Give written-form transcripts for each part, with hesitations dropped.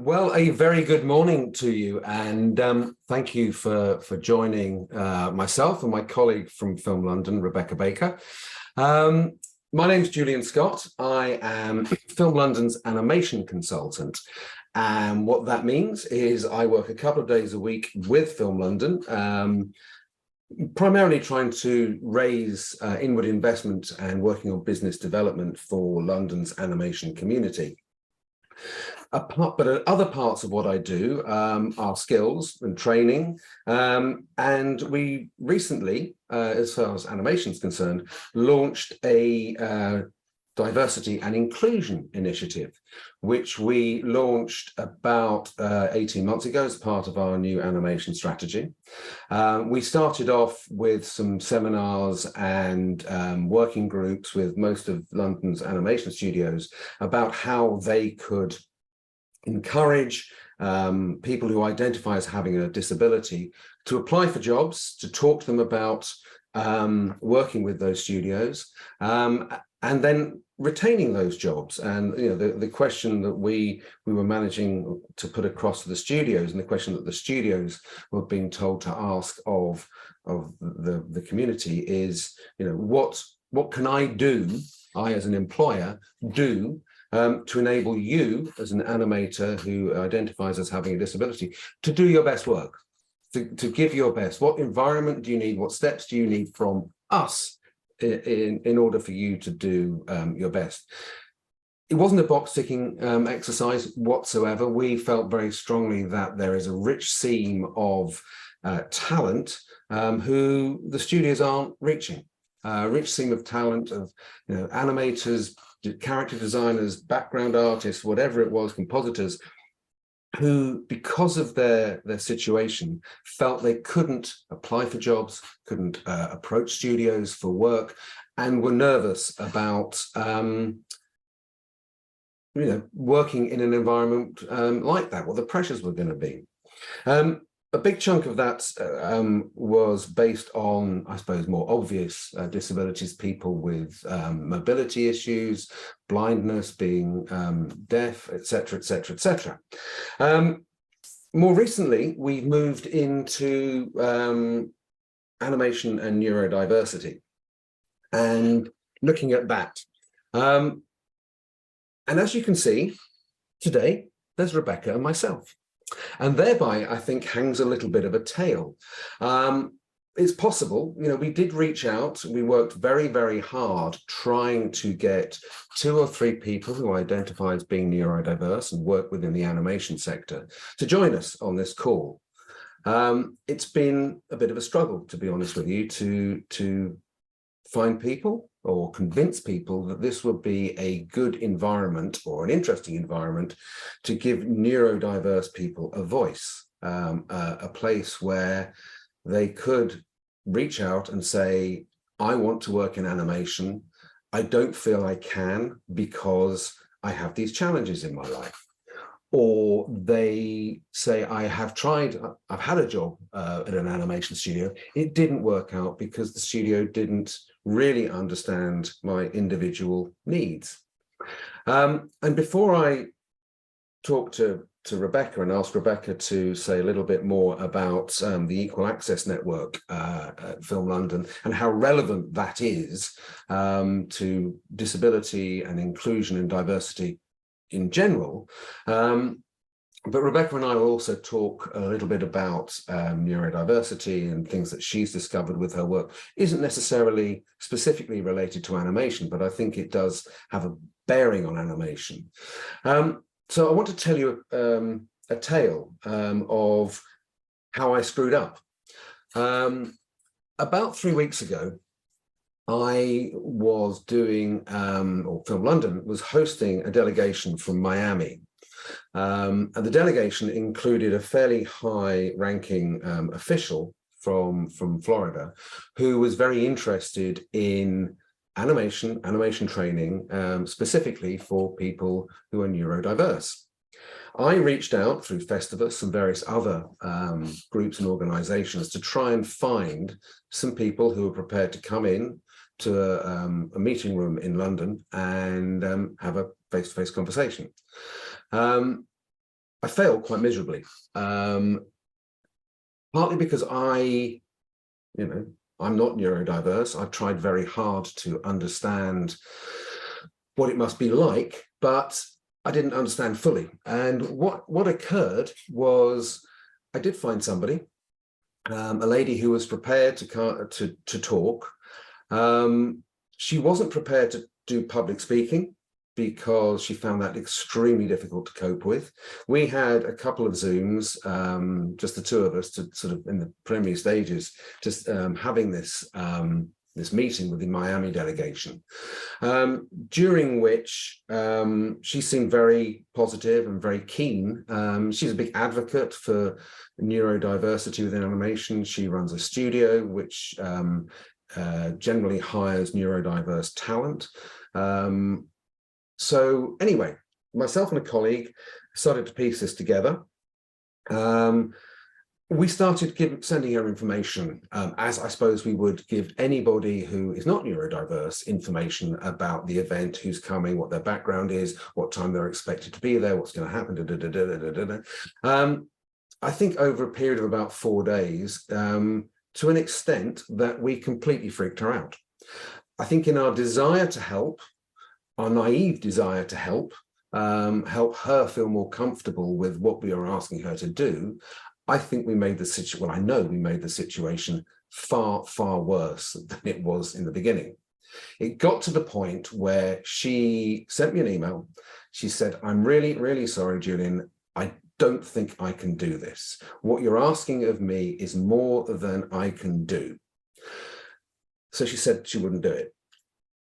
Well, a very good morning to you, and thank you for joining myself and my colleague from Film London, Rebecca Baker. My name's Julian Scott. I am Film London's animation consultant, and what that means is I work a couple of days a week with Film London, primarily trying to raise inward investment and working on business development for London's animation community. But other parts of what I do are skills and training, and we recently, as far as animation is concerned, launched a diversity and inclusion initiative, which we launched about 18 months ago as part of our new animation strategy. We started off with some seminars and working groups with most of London's animation studios about how they could encourage people who identify as having a disability to apply for jobs, to talk to them about working with those studios, and then retaining those jobs. And the question that we were managing to put across to the studios, and the question that the studios were being told to ask of the community is, what can I do, I as an employer do to enable you as an animator who identifies as having a disability to do your best work, to give your best. What environment do you need? What steps do you need from us in order for you to do your best? It wasn't a box-ticking exercise whatsoever. We felt very strongly that there is a rich seam of talent who the studios aren't reaching. Rich seam of talent of animators, character designers, background artists, whatever it was, compositors, who, because of their situation, felt they couldn't apply for jobs, couldn't approach studios for work, and were nervous about working in an environment like that, what the pressures were going to be. A big chunk of that was based on, I suppose, more obvious disabilities, people with mobility issues, blindness, being deaf, etc., etc., etc. More recently, we've moved into animation and neurodiversity and looking at that. And as you can see, today, there's Rebecca and myself. And thereby, I think, hangs a little bit of a tale. It's possible, we did reach out. We worked very, very hard trying to get 2 or 3 people who identify as being neurodiverse and work within the animation sector to join us on this call. It's been a bit of a struggle, to be honest with you, to find people or convince people that this would be a good environment or an interesting environment to give neurodiverse people a voice, a place where they could reach out and say, I want to work in animation. I don't feel I can because I have these challenges in my life. Or they say, I've had a job at an animation studio. It didn't work out because the studio didn't really understand my individual needs. And before I talk to Rebecca and ask Rebecca to say a little bit more about the Equal Access Network at Film London and how relevant that is to disability and inclusion and diversity in general, but Rebecca and I will also talk a little bit about neurodiversity and things that she's discovered with her work. Isn't necessarily specifically related to animation, but I think it does have a bearing on animation. So I want to tell you a tale of how I screwed up. About 3 weeks ago, I was doing, or Film London was hosting a delegation from Miami. And the delegation included a fairly high-ranking official from Florida who was very interested in animation training, specifically for people who are neurodiverse. I reached out through Festivus and various other groups and organizations to try and find some people who were prepared to come in to a meeting room in London and have a face-to-face conversation. failed quite miserably, partly because I'm not neurodiverse. I've tried very hard to understand what it must be like, but I didn't understand fully. And what occurred was I did find somebody, a lady who was prepared to talk. She wasn't prepared to do public speaking because she found that extremely difficult to cope with. We had a couple of Zooms, just the two of us, to sort of in the preliminary stages, just having this meeting with the Miami delegation, during which she seemed very positive and very keen. She's a big advocate for neurodiversity within animation. She runs a studio which generally hires neurodiverse talent. So anyway, myself and a colleague started to piece this together. We started sending her information, as I suppose we would give anybody who is not neurodiverse information about the event, who's coming, what their background is, what time they're expected to be there, what's going to happen. I think over a period of about 4 days, to an extent that we completely freaked her out. I think in our desire to help, our naive desire to help her feel more comfortable with what we are asking her to do, I think we made the situation, well, I know we made the situation far, far worse than it was in the beginning. It got to the point where she sent me an email. She said, "I'm really, really sorry, Julian. I don't think I can do this. What you're asking of me is more than I can do." So she said she wouldn't do it.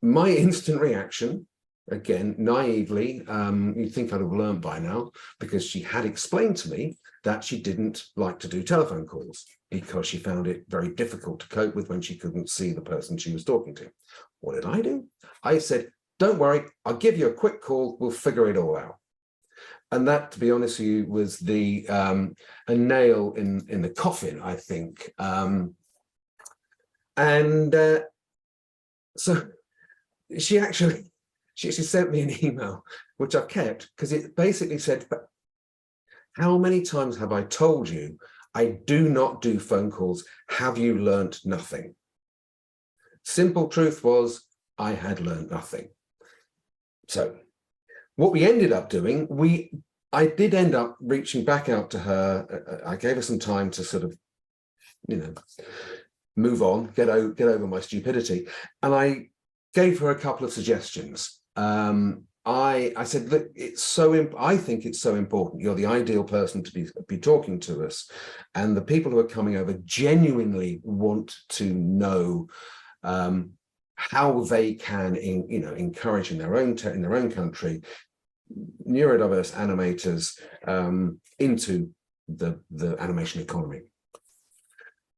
My instant reaction, again, naively, you'd think I'd have learned by now, because she had explained to me that she didn't like to do telephone calls because she found it very difficult to cope with when she couldn't see the person she was talking to. What did I do? I said, "Don't worry, I'll give you a quick call, we'll figure it all out." And that, to be honest with you, was a nail in the coffin, I think. So she actually sent me an email, which I've kept, because it basically said, "How many times have I told you I do not do phone calls? Have you learned nothing?" Simple truth was, I had learned nothing. So what we ended up doing, I did end up reaching back out to her. I gave her some time to sort of, move on, get over my stupidity. And I gave her a couple of suggestions. I said, "Look, I think it's so important. You're the ideal person to be talking to us. And the people who are coming over genuinely want to know how they can, encourage in their own country, neurodiverse animators into the animation economy."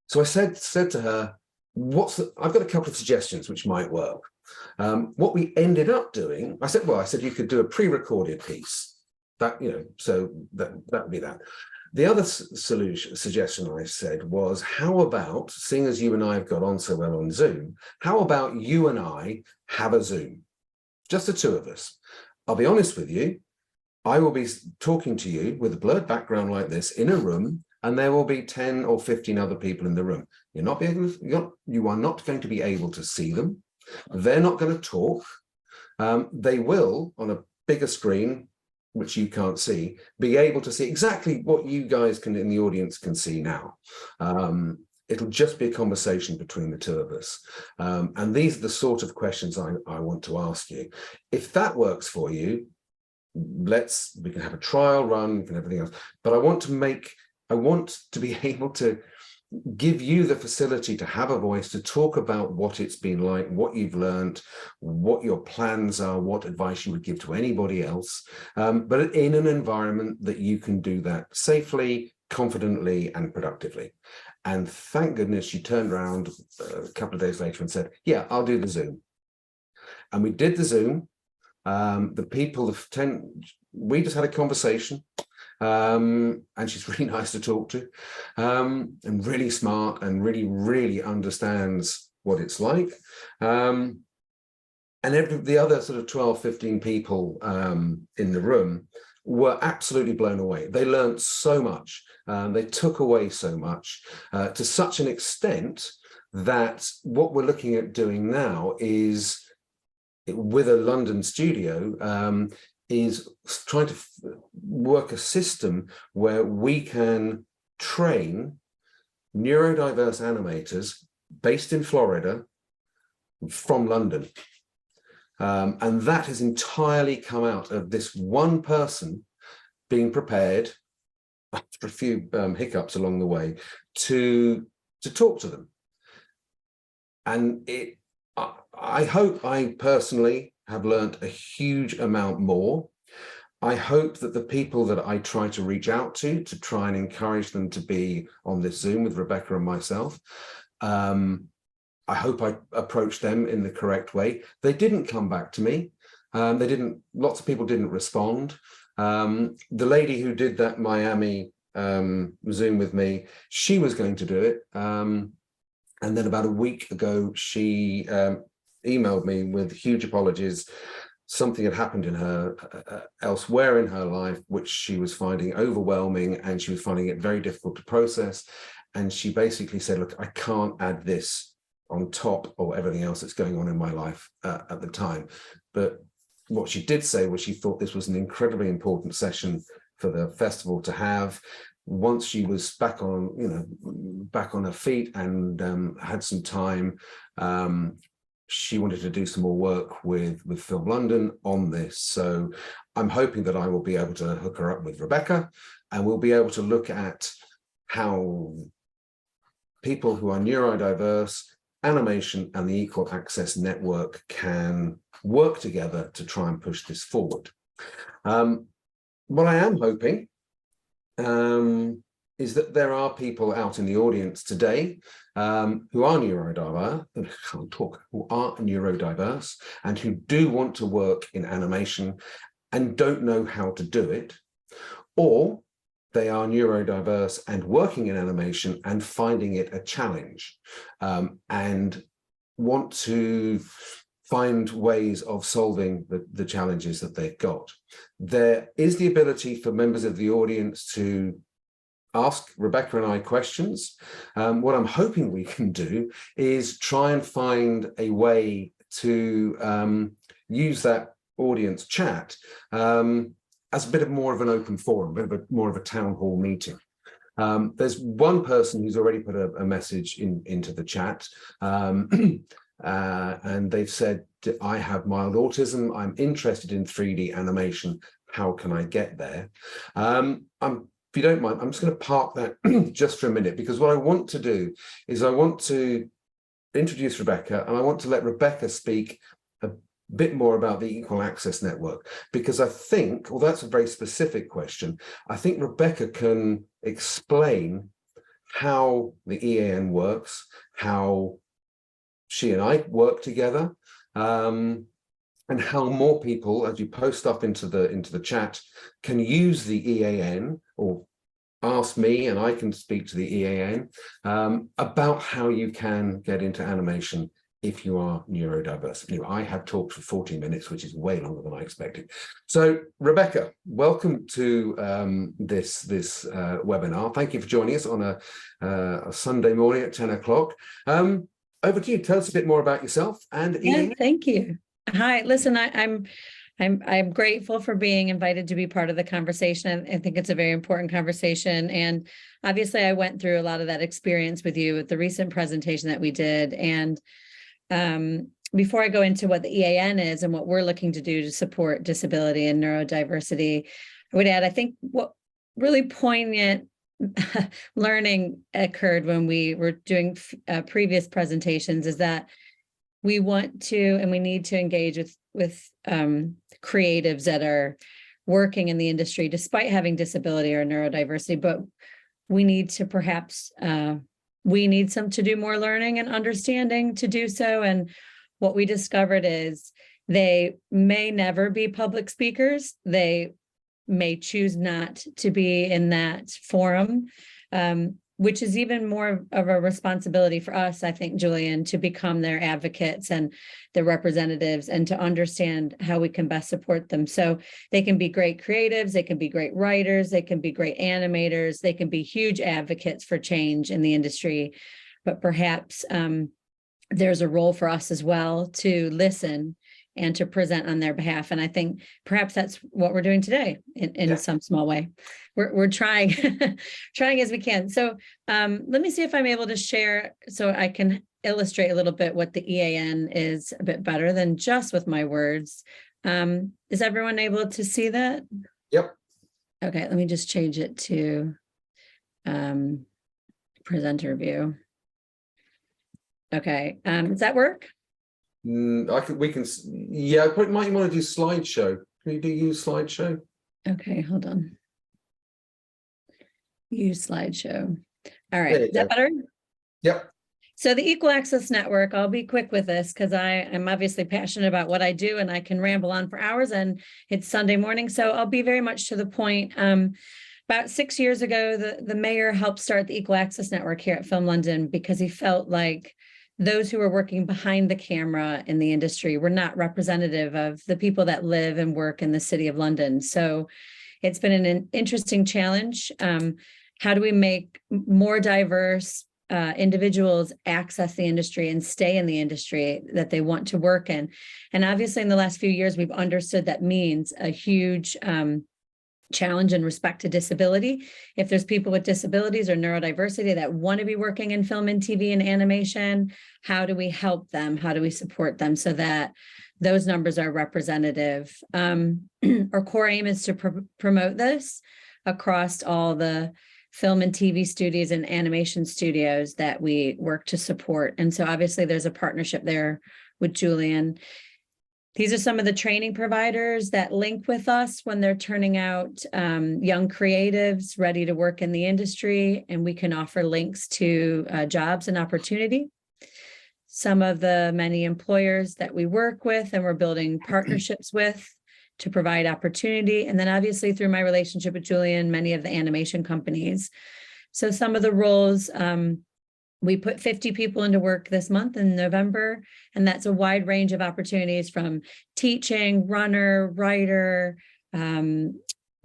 So I said to her, "I've got a couple of suggestions which might work." What we ended up doing, I said you could do a pre-recorded piece. So that would be that. The other suggestion I said was, how about, seeing as you and I have got on so well on Zoom, how about you and I have a Zoom? Just the two of us. I'll be honest with you, I will be talking to you with a blurred background like this in a room, and there will be 10 or 15 other people in the room. You are not going to be able to see them. They're not going to talk. They will, on a bigger screen, which you can't see, be able to see exactly what you guys in the audience can see now. It'll just be a conversation between the two of us. And these are the sort of questions I want to ask you. If that works for you, we can have a trial run and everything else. But I want to be able to give you the facility to have a voice, to talk about what it's been like, what you've learned, what your plans are, what advice you would give to anybody else, but in an environment that you can do that safely, confidently, and productively. And thank goodness she turned around a couple of days later and said, "Yeah, I'll do the Zoom." And we did the Zoom. We just had a conversation. And she's really nice to talk to, and really smart, and really, really understands what it's like. And the other sort of 12, 15 people in the room were absolutely blown away. They learned so much. They took away so much to such an extent that what we're looking at doing now is, with a London studio, is trying to work a system where we can train neurodiverse animators based in Florida from London. And that has entirely come out of this one person being prepared, after a few hiccups along the way, to talk to them. And I hope I personally have learned a huge amount more. I hope that the people that I try to reach out to try and encourage them to be on this Zoom with Rebecca and myself, I hope I approached them in the correct way. They didn't come back to me. Lots of people didn't respond. The lady who did that Miami Zoom with me, she was going to do it. And then about a week ago, she emailed me with huge apologies. Something had happened in her elsewhere in her life, which she was finding overwhelming, and she was finding it very difficult to process. And she basically said, look, I can't add this on top of everything else that's going on in my life at the time. But what she did say was she thought this was an incredibly important session for the festival to have. Once she was back on her feet and had some time, she wanted to do some more work with Film London on this. So I'm hoping that I will be able to hook her up with Rebecca, and we'll be able to look at how people who are neurodiverse, animation and the Equal Access Network can work together to try and push this forward. What I am hoping is that there are people out in the audience today who are neurodiverse, who are neurodiverse, and who do want to work in animation and don't know how to do it, or they are neurodiverse and working in animation and finding it a challenge, and want to find ways of solving the challenges that they've got. There is the ability for members of the audience to ask Rebecca and I questions. What I'm hoping we can do is try and find a way to use that audience chat as a bit more of an open forum, more of a town hall meeting. There's one person who's already put a message into the chat, and they've said, I have mild autism, I'm interested in 3D animation, how can I get there? If you don't mind, I'm just going to park that just for a minute, because what I want to do is I want to introduce Rebecca, and I want to let Rebecca speak a bit more about the Equal Access Network, because I think, although that's a very specific question, I think Rebecca can explain how the EAN works, how she and I work together, and how more people, as you post stuff into the chat, can use the EAN or ask me and I can speak to the EAN about how you can get into animation if you are neurodiverse. Anyway, I have talked for 40 minutes, which is way longer than I expected. So, Rebecca, welcome to this webinar. Thank you for joining us on a Sunday morning at 10 o'clock. Over to you. Tell us a bit more about yourself and EAN. Yeah, thank you. Hi, listen, I'm grateful for being invited to be part of the conversation. I think it's a very important conversation. And obviously I went through a lot of that experience with you at the recent presentation that we did. And before I go into what the EAN is and what we're looking to do to support disability and neurodiversity, I would add, I think what really poignant learning occurred when we were doing previous presentations is that we want to and we need to engage with creatives that are working in the industry despite having disability or neurodiversity, but we need to perhaps we need some to do more learning and understanding to do so. And what we discovered is they may never be public speakers. They may choose not to be in that forum. which is even more of a responsibility for us, I think, Julian, to become their advocates and their representatives and to understand how we can best support them. So they can be great creatives, they can be great writers, they can be great animators, they can be huge advocates for change in the industry. But perhaps there's a role for us as well to listen and to present on their behalf. And I think perhaps that's what we're doing today in some small way. We're trying, trying as we can. So let me see if I'm able to share so I can illustrate a little bit what the EAN is a bit better than just with my words. Is everyone able to see that? Yep. Okay, let me just change it to presenter view. Okay, does that work? We can, yeah, but might you want to do slideshow? Can you use slideshow? Okay, hold on. Use slideshow. All right, is that better? Yep. So the Equal Access Network, I'll be quick with this because I am obviously passionate about what I do and I can ramble on for hours and it's Sunday morning. So I'll be very much to the point. About 6 years ago, the mayor helped start the Equal Access Network here at Film London because he felt like those who are working behind the camera in the industry were not representative of the people that live and work in the city of London. So it's been an interesting challenge. How do we make more diverse individuals access the industry and stay in the industry that they want to work in? And obviously in the last few years, we've understood that means a huge challenge in respect to disability. If there's people with disabilities or neurodiversity that want to be working in film and TV and animation, how do we help them? How do we support them so that those numbers are representative? Our core aim is to promote this across all the film and TV studios and animation studios that we work to support. And so obviously there's a partnership there with Julian. These are some of the training providers that link with us when they're turning out young creatives ready to work in the industry, and we can offer links to jobs and opportunity. Some of the many employers that we work with and we're building partnerships with to provide opportunity. And then obviously through my relationship with Julian, many of the animation companies. So some of the roles, we put 50 people into work this month in November, and that's a wide range of opportunities from teaching, runner, writer,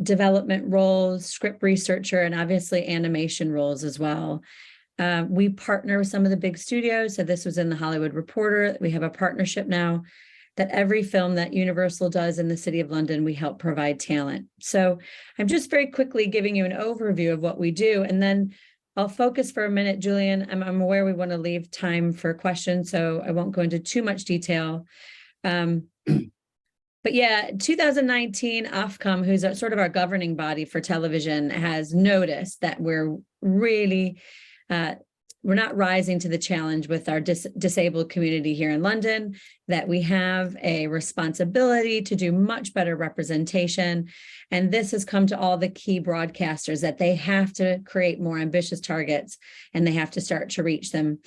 development roles, script researcher, and obviously animation roles as well. We partner with some of the big studios. So this was in the Hollywood Reporter. We have a partnership now that every film that Universal does in the City of London, we help provide talent. So I'm just very quickly giving you an overview of what we do, and then I'll focus for a minute, Julian. I'm aware we want to leave time for questions, so I won't go into too much detail. But yeah, 2019, Ofcom, who's sort of our governing body for television, has noticed that we're really, we're not rising to the challenge with our disabled community here in London, that we have a responsibility to do much better representation. And this has come to all the key broadcasters that they have to create more ambitious targets and they have to start to reach them.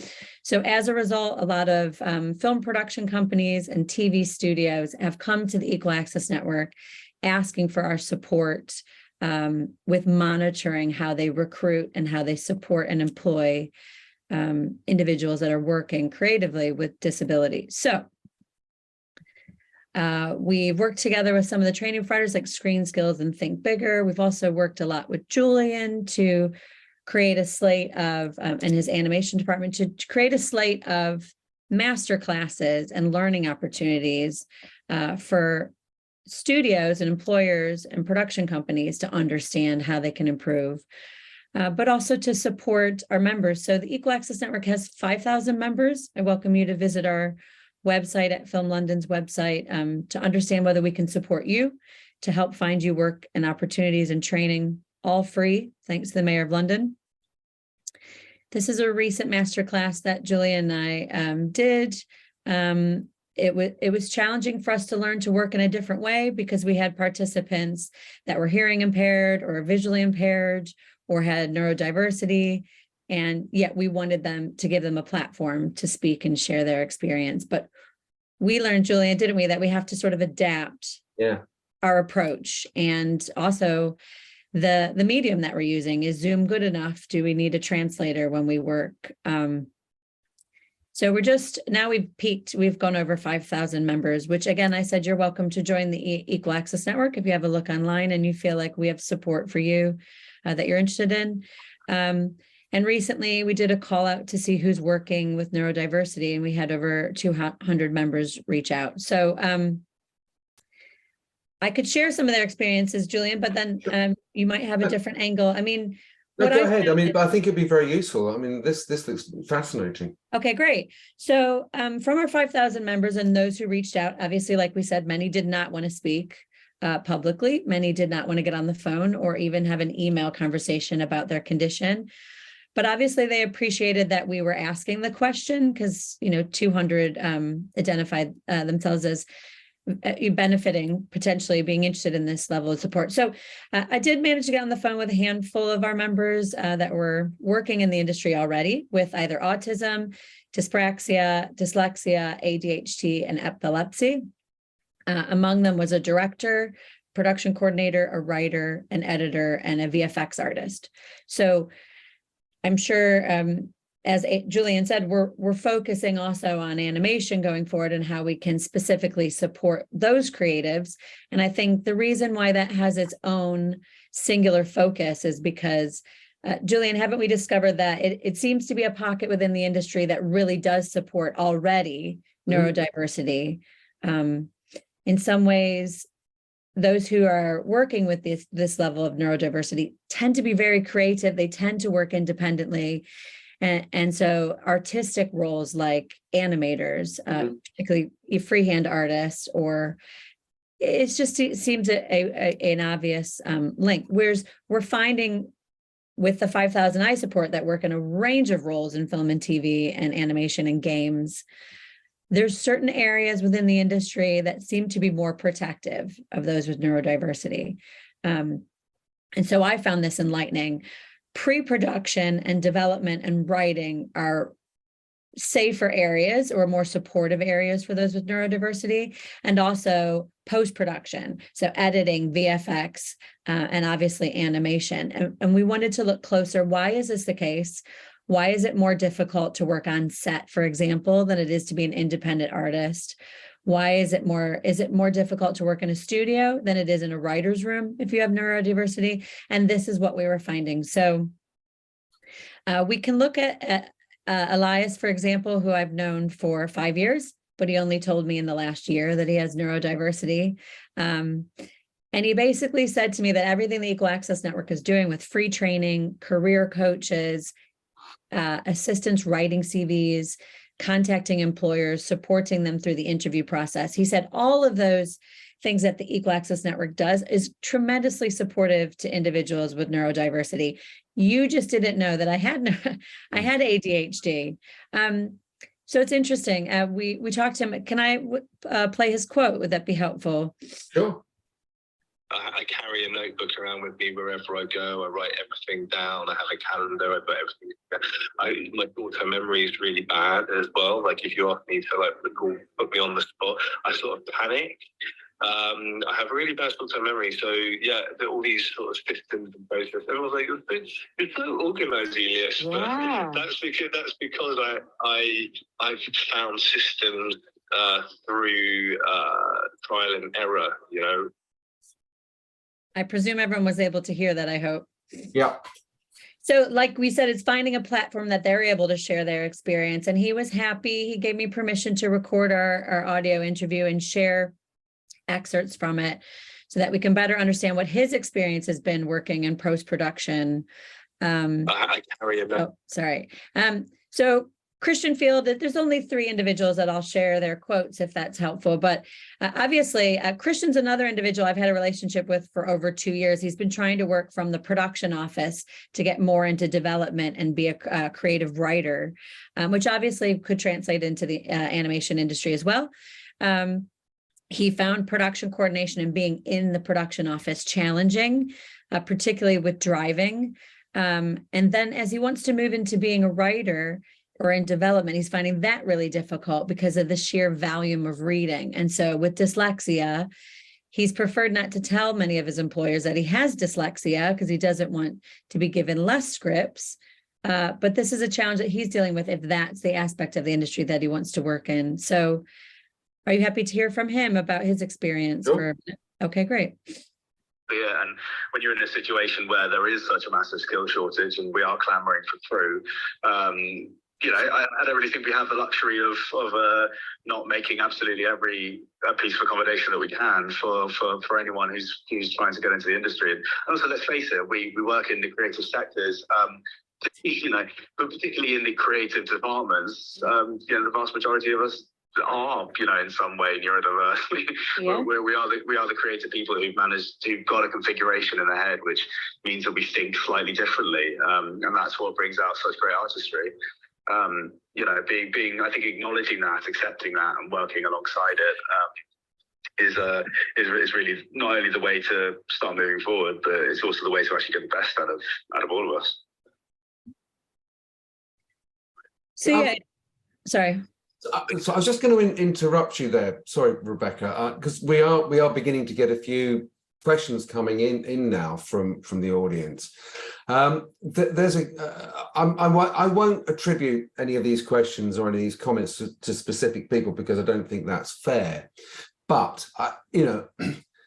So as a result, a lot of film production companies and TV studios have come to the Equal Access Network asking for our support with monitoring how they recruit and how they support and employ individuals that are working creatively with disability. So we've worked together with some of the training providers like Screen Skills and Think Bigger. We've also worked a lot with Julian to create a slate of, and his animation department, to create a slate of master classes and learning opportunities for studios and employers and production companies to understand how they can improve. But also to support our members. So the Equal Access Network has 5,000 members. I welcome you to visit our website at Film London's website to understand whether we can support you, to help find you work and opportunities and training, all free, thanks to the Mayor of London. This is a recent masterclass that Julian and I did. It was challenging for us to learn to work in a different way because we had participants that were hearing impaired or visually impaired or had neurodiversity, and yet we wanted them to give them a platform to speak and share their experience. But we learned, Julian, didn't we, that we have to sort of adapt our approach, and also the medium that we're using. Is Zoom good enough? Do we need a translator when we work? So we're just, now we've peaked, we've gone over 5,000 members, which again, I said, you're welcome to join the Equal Access Network if you have a look online and you feel like we have support for you that you're interested in. And recently we did a call out to see who's working with neurodiversity, and we had over 200 members reach out. So I could share some of their experiences, Julian, but then you might have a different angle. I mean, no, go ahead. I mean, I think it'd be very useful. I mean, this looks fascinating. Okay, great. So from our 5,000 members and those who reached out, obviously, like we said, many did not want to speak publicly. Many did not want to get on the phone or even have an email conversation about their condition. But obviously, they appreciated that we were asking the question because, 200 identified themselves as benefiting, potentially being interested in this level of support. So I did manage to get on the phone with a handful of our members that were working in the industry already with either autism, dyspraxia, dyslexia, ADHD, and epilepsy. Among them was a director, production coordinator, a writer, an editor, and a VFX artist. So I'm sure, as Julian said, we're focusing also on animation going forward and how we can specifically support those creatives. And I think the reason why that has its own singular focus is because, Julian, haven't we discovered that it seems to be a pocket within the industry that really does support already neurodiversity? In some ways, those who are working with this level of neurodiversity tend to be very creative. They tend to work independently. And so artistic roles like animators, particularly freehand artists, or it seems an obvious link. Whereas we're finding with the 5,000 I support that work in a range of roles in film and TV and animation and games, there's certain areas within the industry that seem to be more protective of those with neurodiversity. And so I found this enlightening. Pre-production and development and writing are safer areas or more supportive areas for those with neurodiversity, and also post-production, so editing, VFX, and obviously animation. And we wanted to look closer. Why is this the case? Why is it more difficult to work on set, for example, than it is to be an independent artist? Why is it more difficult to work in a studio than it is in a writer's room if you have neurodiversity? And this is what we were finding. So we can look at Elias, for example, who I've known for 5 years, but he only told me in the last year that he has neurodiversity. And he basically said to me that everything the Equal Access Network is doing with free training, career coaches, assistants writing CVs, contacting employers, supporting them through the interview process. He said all of those things that the Equal Access Network does is tremendously supportive to individuals with neurodiversity. You just didn't know that I had ADHD. So it's interesting. We talked to him. Can I play his quote? Would that be helpful? Sure. I carry a notebook around with me wherever I go. I write everything down. I have a calendar. I put everything. My short-term memory is really bad as well. Like if you ask me to put me on the spot, I sort of panic. I have a really bad short-term memory. So yeah, all these sort of systems and processes. Everyone's like, "You're so organized, Julius." Wow. But that's because I've found systems through trial and error. I presume everyone was able to hear that, I hope. Yeah. So like we said, it's finding a platform that they're able to share their experience. And he was happy. He gave me permission to record our audio interview and share excerpts from it so that we can better understand what his experience has been working in post-production. I carry a note. Oh, sorry. So Christian Field, there's only 3 individuals that I'll share their quotes if that's helpful. But obviously, Christian's another individual I've had a relationship with for over 2 years. He's been trying to work from the production office to get more into development and be a creative writer, which obviously could translate into the animation industry as well. He found production coordination and being in the production office challenging, particularly with driving. And then as he wants to move into being a writer, or in development, he's finding that really difficult because of the sheer volume of reading. And so with dyslexia, He's preferred not to tell many of his employers that he has dyslexia because he doesn't want to be given less scripts. But this is a challenge that he's dealing with if that's the aspect of the industry that he wants to work in. So are you happy to hear from him about his experience? Sure. Okay, great. Yeah, and when you're in a situation where there is such a massive skill shortage and we are clamoring for I don't really think we have the luxury of not making absolutely every piece of accommodation that we can for anyone who's trying to get into the industry. And also, let's face it, we work in the creative sectors. But particularly in the creative departments, the vast majority of us are, in some way neurodiverse. We are the creative people who've got a configuration in their head, which means that we think slightly differently, and that's what brings out such great artistry. I think acknowledging that, accepting that, and working alongside it is really not only the way to start moving forward, but it's also the way to actually get the best out of all of us. So sorry. So I was just going to interrupt you there. Sorry, Rebecca, because we are beginning to get a few questions coming in now from the audience. I won't attribute any of these questions or any of these comments to specific people because I don't think that's fair. But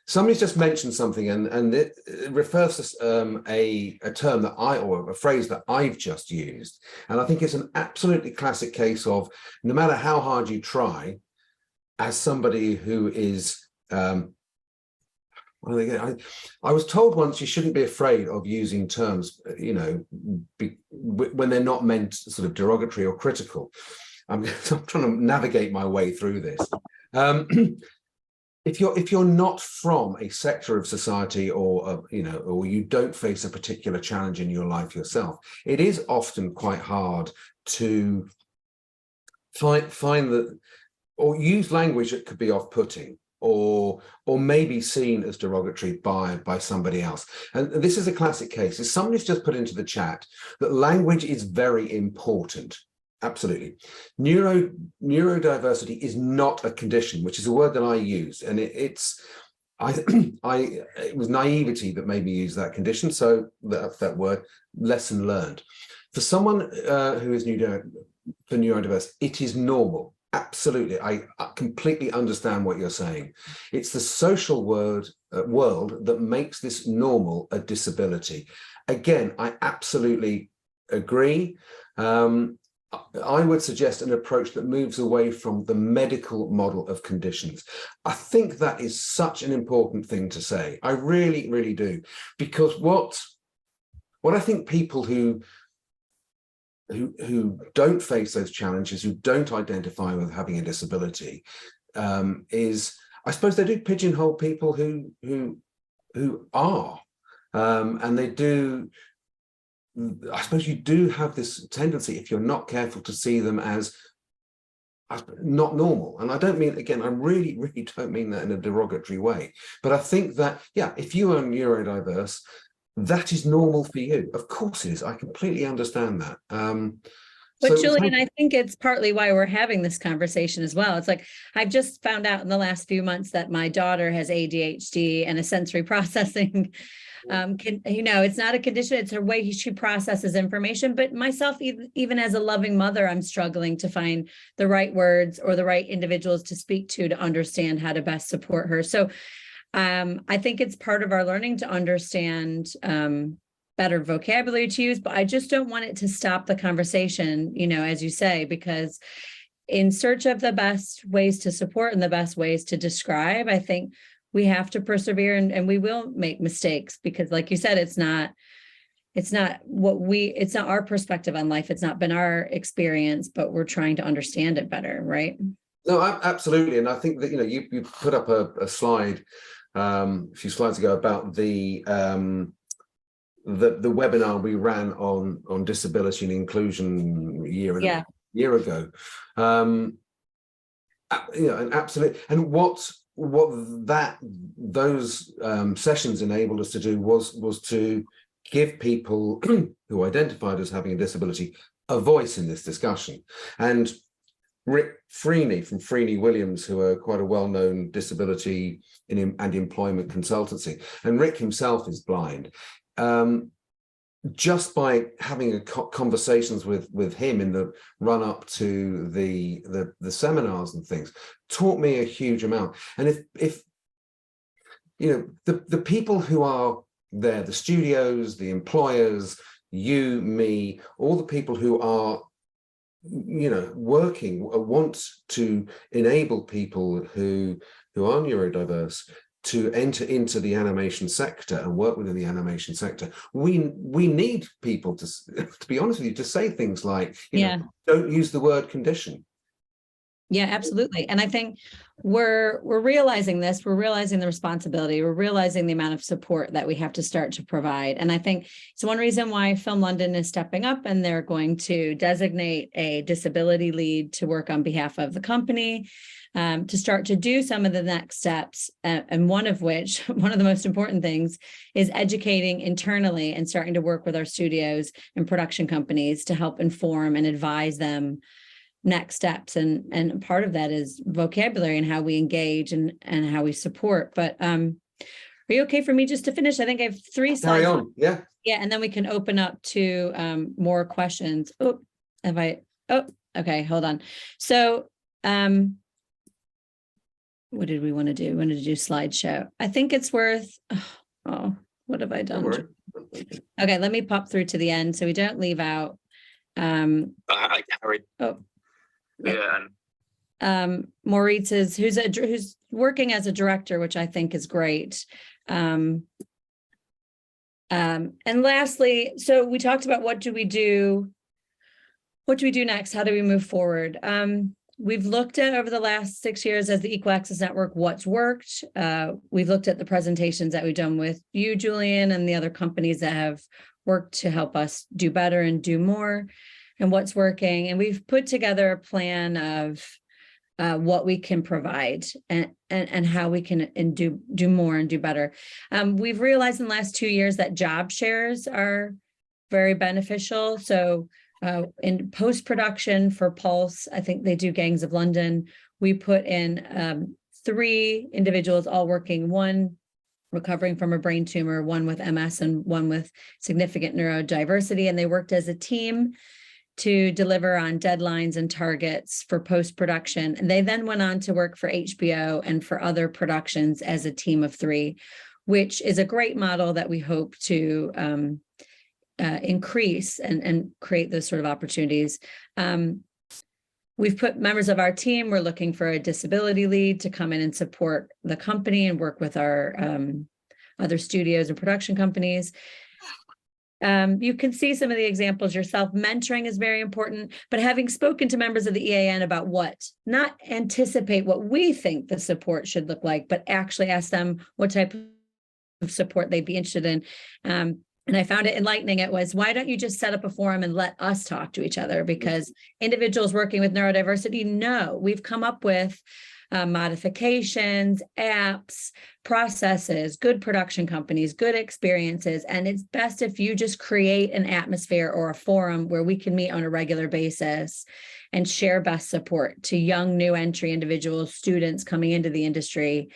somebody's just mentioned something, and it refers to a term or a phrase that I've just used, and I think it's an absolutely classic case of no matter how hard you try, as somebody who is. I was told once you shouldn't be afraid of using terms, when they're not meant sort of derogatory or critical. I'm trying to navigate my way through this. If you're not from a sector of society or you don't face a particular challenge in your life yourself, it is often quite hard to find that or use language that could be off-putting or maybe seen as derogatory by somebody else. And this is a classic case. As somebody's just put into the chat that language is very important. Absolutely. Neurodiversity is not a condition, which is a word that I use, and it was naivety that made me use that condition. So that word, lesson learned. For someone who is neurodiverse, it is normal. Absolutely, I completely understand what you're saying. It's the social world that makes this normal a disability. Again, I absolutely agree. I would suggest an approach that moves away from the medical model of conditions. I think that is such an important thing to say. I really, really do. Because what I think people who don't face those challenges, who don't identify with having a disability, is, I suppose they do pigeonhole people who are, and they do. I suppose you do have this tendency, if you're not careful, to see them as not normal. And I don't mean, again, I really, really don't mean that in a derogatory way. But I think that, yeah, if you are neurodiverse, that is normal for you. Of course it is. I completely understand that. But Julian, I think it's partly why we're having this conversation as well. It's like, I've just found out in the last few months that my daughter has ADHD and a sensory processing. It's not a condition, it's her way she processes information. But myself, even as a loving mother, I'm struggling to find the right words or the right individuals to speak to understand how to best support her. So I think it's part of our learning to understand better vocabulary to use, but I just don't want it to stop the conversation, as you say, because in search of the best ways to support and the best ways to describe, I think we have to persevere, and we will make mistakes because, like you said, it's not our perspective on life. It's not been our experience, but we're trying to understand it better, right? No, absolutely. And I think that, you put up a slide a few slides ago about the webinar we ran on disability and inclusion a year ago. And absolutely. And what those sessions enabled us to do was to give people who identified as having a disability a voice in this discussion. And Rick Freeney from Freeney Williams, who are quite a well-known disability and employment consultancy. And Rick himself is blind. Just by having conversations with him in the run up to the seminars and things, taught me a huge amount. And if you know, the people who are there, the studios, the employers, you, me, all the people who are, you know, want to enable people who are neurodiverse to enter into the animation sector and work within the animation sector. We need people to be honest with you, to say things like, you know, don't use the word condition. Yeah, absolutely. And I think we're realizing this, we're realizing the responsibility, we're realizing the amount of support that we have to start to provide. And I think it's one reason why Film London is stepping up, and they're going to designate a disability lead to work on behalf of the company, to start to do some of the next steps. And one of which, one of the most important things, is educating internally and starting to work with our studios and production companies to help inform and advise them next steps. And part of that is vocabulary and how we engage and how we support. But are you okay for me just to finish? I think I have 3 slides. Carry on. Yeah. Yeah. And then we can open up to more questions. Oh, okay, hold on. So what did we want to do? We wanted to do slideshow. I think it's worth, oh, what have I done? Okay, let me pop through to the end so we don't leave out. I carry. Oh. Yeah. Moritz is who's working as a director, which I think is great. And lastly, so we talked about what do we do next? How do we move forward? We've looked at over the last 6 years as the Equal Access Network, what's worked. We've looked at the presentations that we've done with you, Julian, and the other companies that have worked to help us do better and do more, and what's working. And we've put together a plan of what we can provide and how we can do more and do better. We've realized in the last 2 years that job shares are very beneficial. So in post-production for Pulse, I think they do Gangs of London, we put in 3 individuals all working, one recovering from a brain tumor, one with MS, and one with significant neurodiversity. And they worked as a team to deliver on deadlines and targets for post-production. And they then went on to work for HBO and for other productions as a team of 3, which is a great model that we hope to increase and create those sort of opportunities. We've put members of our team, we're looking for a disability lead to come in and support the company and work with our other studios and production companies. You can see some of the examples yourself. Mentoring is very important, but having spoken to members of the EAN about not anticipate what we think the support should look like, but actually ask them what type of support they'd be interested in. And I found it enlightening. It was, why don't you just set up a forum and let us talk to each other? Because individuals working with neurodiversity know we've come up with modifications, apps, processes, good production companies, good experiences. And it's best if you just create an atmosphere or a forum where we can meet on a regular basis and share best support to young new entry individuals, students coming into the industry.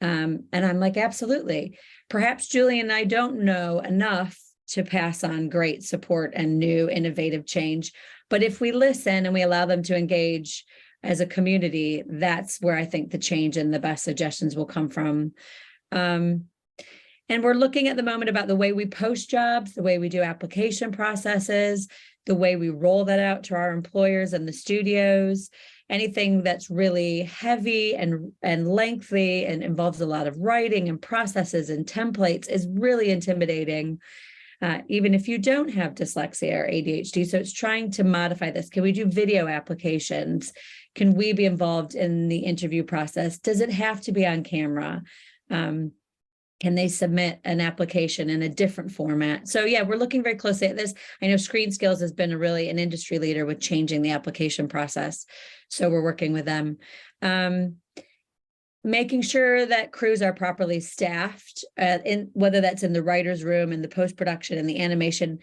And I'm like, absolutely. Perhaps Julian and I don't know enough to pass on great support and new innovative change. But if we listen and we allow them to engage as a community, that's where I think the change and the best suggestions will come from. And we're looking at the moment about the way we post jobs, the way we do application processes, the way we roll that out to our employers and the studios. Anything that's really heavy and lengthy and involves a lot of writing and processes and templates is really intimidating, even if you don't have dyslexia or ADHD. So it's trying to modify this. Can we do video applications? Can we be involved in the interview process? Does it have to be on camera? Can they submit an application in a different format? So yeah, we're looking very closely at this. I know Screen Skills has been an industry leader with changing the application process. So we're working with them. Making sure that crews are properly staffed, whether that's in the writer's room, in the post-production, and the animation.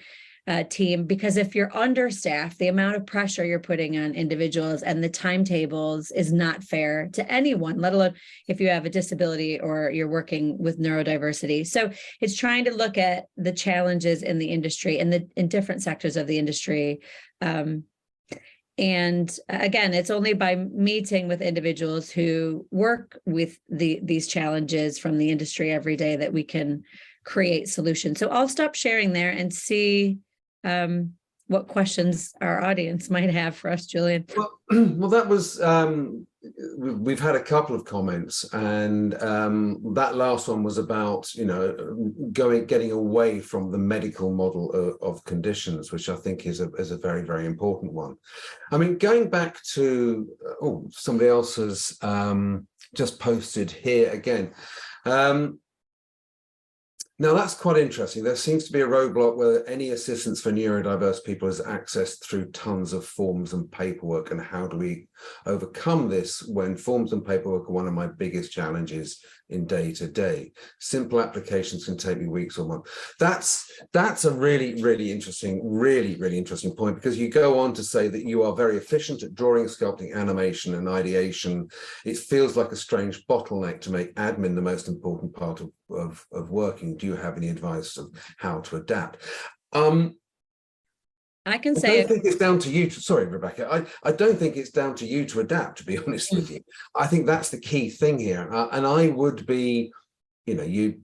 team, because if you're understaffed, the amount of pressure you're putting on individuals and the timetables is not fair to anyone, let alone if you have a disability or you're working with neurodiversity. So it's trying to look at the challenges in the industry and in different sectors of the industry. And again, it's only by meeting with individuals who work with these challenges from the industry every day that we can create solutions. So I'll stop sharing there and see what questions our audience might have for us, Julian. Well, that was, we've had a couple of comments, and that last one was about, getting away from the medical model of conditions, which I think is a very, very important one. I mean, going back to, somebody else has just posted here again. Now, that's quite interesting. There seems to be a roadblock where any assistance for neurodiverse people is accessed through tons of forms and paperwork. And how do we overcome this when forms and paperwork are one of my biggest challenges in day-to-day? Simple applications can take me weeks or months. That's a really, really interesting point, because you go on to say that you are very efficient at drawing, sculpting, animation, and ideation. It feels like a strange bottleneck to make admin the most important part of working. Do you have any advice of how to adapt? I can say, I don't think it's down to you to, sorry, Rebecca, I don't think it's down to you to adapt, to be honest with you. I think that's the key thing here. And I would be, you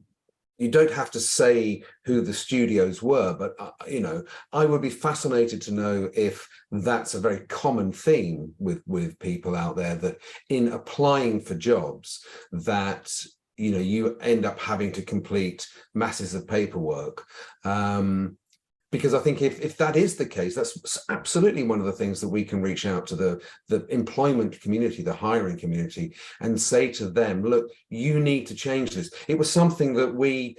don't have to say who the studios were, but, I would be fascinated to know if that's a very common theme with people out there, that in applying for jobs that, you end up having to complete masses of paperwork. Because I think if that is the case, that's absolutely one of the things that we can reach out to the employment community, the hiring community, and say to them, look, you need to change this. It was something that we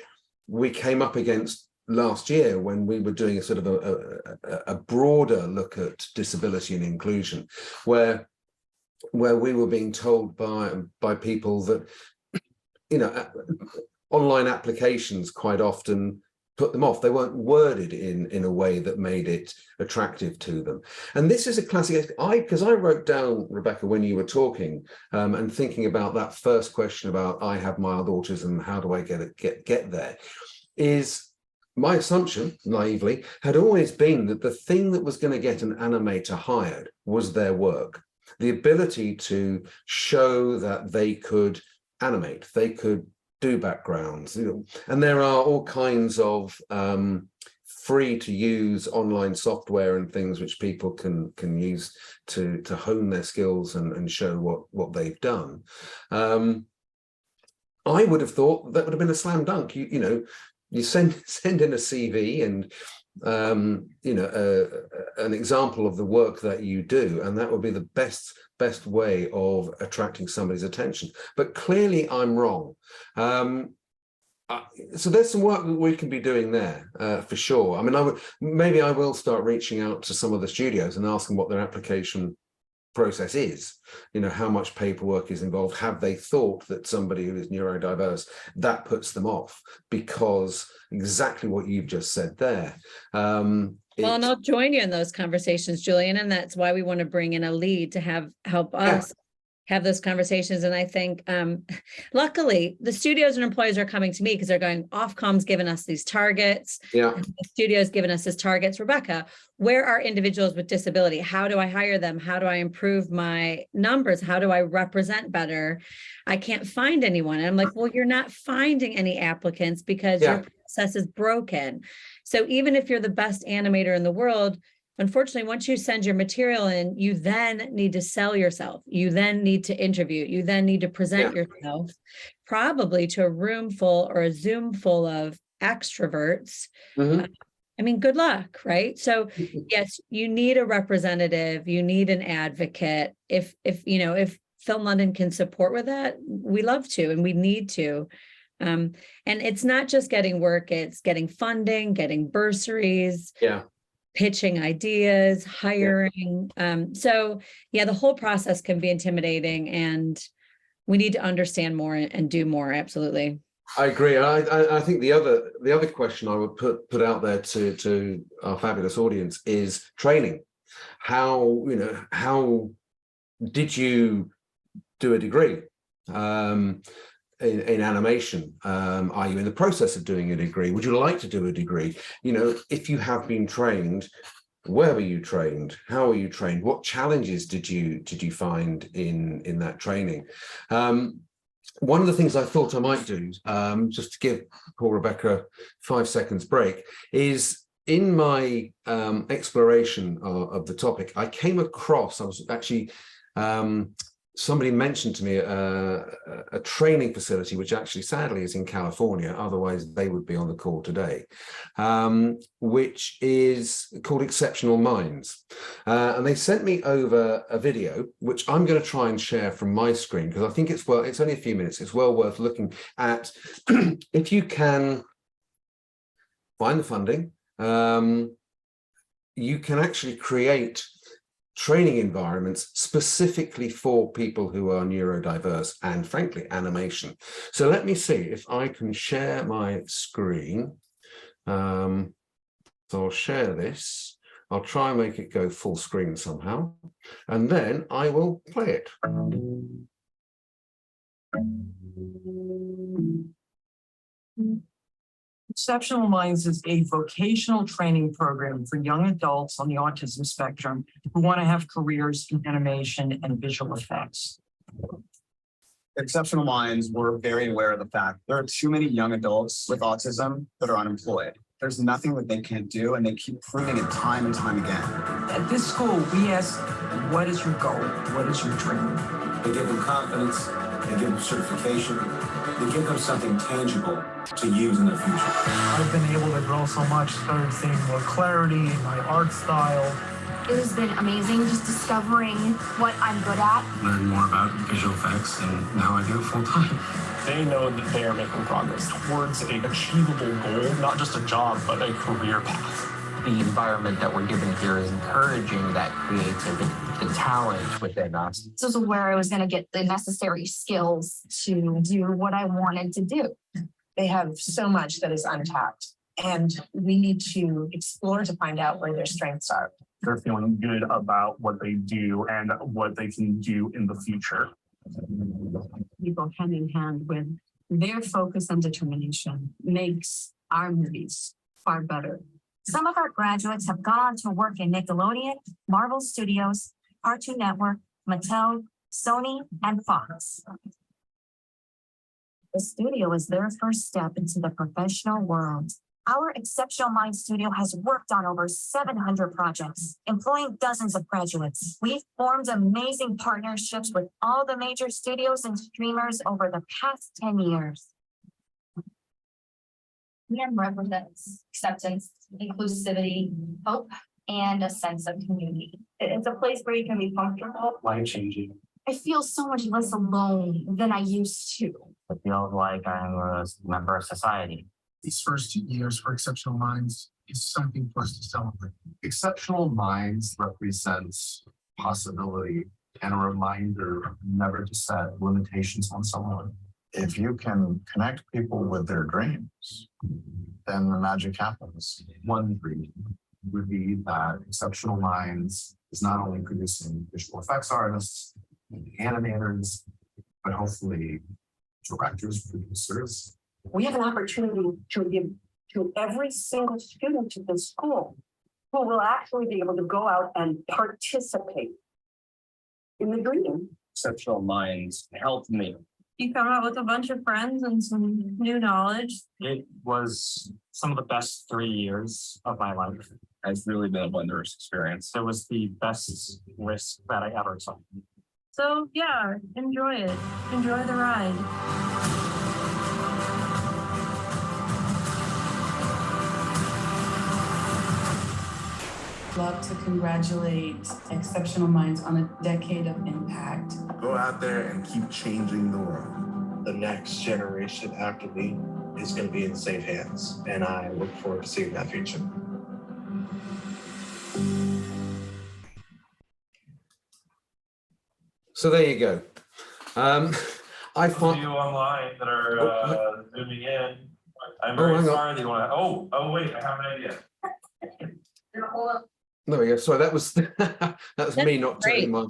came up against last year when we were doing a sort of a broader look at disability and inclusion, where we were being told by people that, online applications quite often put them off. They weren't worded in a way that made it attractive to them. And this is a classic, because I wrote down, Rebecca, when you were talking and thinking about that first question about I have mild autism, how do I get there, is my assumption, naively, had always been that the thing that was going to get an animator hired was their work, the ability to show that they could animate, they could do backgrounds, and there are all kinds of free to use online software and things which people can use to hone their skills and show what they've done. I would have thought that would have been a slam dunk. You send in a CV and an example of the work that you do, and that would be the best way of attracting somebody's attention. But clearly I'm wrong. So there's some work that we can be doing there for sure. I mean, maybe I will start reaching out to some of the studios and ask them what their application process is, how much paperwork is involved. Have they thought that somebody who is neurodiverse, that puts them off? Because exactly what you've just said there. Well, and I'll join you in those conversations, Julian, and that's why we want to bring in a lead to help us have those conversations. And I think, luckily, the studios and employers are coming to me because they're going, Ofcom's given us these targets. Yeah. The studio's given us these targets. Rebecca, where are individuals with disability? How do I hire them? How do I improve my numbers? How do I represent better? I can't find anyone. And I'm like, well, you're not finding any applicants because your process is broken. So even if you're the best animator in the world, unfortunately, once you send your material in, you then need to sell yourself. You then need to interview. You then need to present yourself, probably to a room full or a Zoom full of extroverts. I mean, good luck, right? So yes, you need a representative. You need an advocate. If Film London can support with that, we love to, and we need to. And it's not just getting work, it's getting funding, getting bursaries. Pitching ideas, hiring. So the whole process can be intimidating, and we need to understand more and do more. Absolutely. I agree. I think the other question I would put out there to our fabulous audience is training. How did you do a degree in animation? Are you in the process of doing a degree? Would you like to do a degree? If you have been trained, where were you trained? How were you trained? What challenges did you find in that training? One of the things I thought I might do, just to give poor Rebecca 5 seconds break, is in my exploration of the topic, I came across, I was actually, somebody mentioned to me a training facility, which actually sadly is in California, otherwise they would be on the call today, which is called Exceptional Minds. And they sent me over a video, which I'm going to try and share from my screen, because I think it's only a few minutes, it's well worth looking at. If you can find the funding, you can actually create training environments specifically for people who are neurodiverse and, frankly, animation. So let me see if I can share my screen. So I'll share this. I'll try and make it go full screen somehow, and then I will play it. Exceptional Minds is a vocational training program for young adults on the autism spectrum who want to have careers in animation and visual effects. Exceptional Minds, we're very aware of the fact there are too many young adults with autism that are unemployed. There's nothing that they can't do, and they keep proving it time and time again. At this school, we ask, what is your goal? What is your dream? They give them confidence, they give them certification, they give them something tangible to use in the future. I've been able to grow so much, started seeing more clarity in my art style. It has been amazing just discovering what I'm good at. Learn more about visual effects, and now I do it full time. They know that they are making progress towards an achievable goal, not just a job, but a career path. The environment that we're given here is encouraging that creativity, the talent within us. This is where I was going to get the necessary skills to do what I wanted to do. They have so much that is untapped, and we need to explore to find out where their strengths are. They're feeling good about what they do and what they can do in the future. People hand in hand with their focus and determination makes our movies far better. Some of our graduates have gone on to work in Nickelodeon, Marvel Studios, Cartoon Network, Mattel, Sony, and Fox. The studio is their first step into the professional world. Our Exceptional Minds studio has worked on over 700 projects, employing dozens of graduates. We've formed amazing partnerships with all the major studios and streamers over the past 10 years. EM represents acceptance, inclusivity, hope, and a sense of community. It's a place where you can be comfortable. Life-changing. I feel so much less alone than I used to. It feels like I'm a member of society. These first 2 years for Exceptional Minds is something for us to celebrate. Exceptional Minds represents possibility and a reminder never to set limitations on someone. If you can connect people with their dreams, then the magic happens. One dream would be that Exceptional Minds is not only producing visual effects artists and animators, but hopefully directors, producers. We have an opportunity to give to every single student at this school who will actually be able to go out and participate in the dream. Exceptional Minds helped me. You come out with a bunch of friends and some new knowledge. It was some of the best 3 years of my life. It's really been a wondrous experience. It was the best risk that I ever took. So yeah, enjoy it. Enjoy the ride. Love to congratulate Exceptional Minds on a decade of impact. Go out there and keep changing the world. The next generation after me is going to be in safe hands, and I look forward to seeing that future. So there you go. I Those of find you online that are zooming in, I'm Oh, very hang on. sorry that you want to. Oh, wait, I have an idea. there we go. Sorry, that was that was me not great. turning my.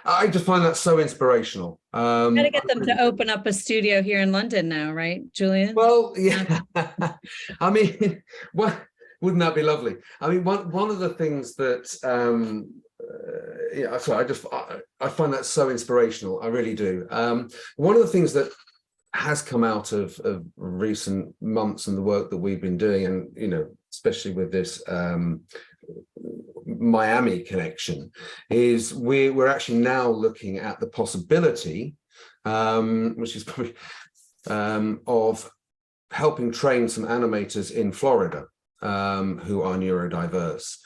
I just find that so inspirational. Gotta get them to open up a studio here in London now, right, Julian? Well, yeah. I mean, what wouldn't that be lovely? I mean, one of the things that yeah, sorry, I find that so inspirational. I really do. One of the things that has come out of recent months and the work that we've been doing, and you know, especially with this Miami connection, is we're actually now looking at the possibility, which is probably of helping train some animators in Florida who are neurodiverse,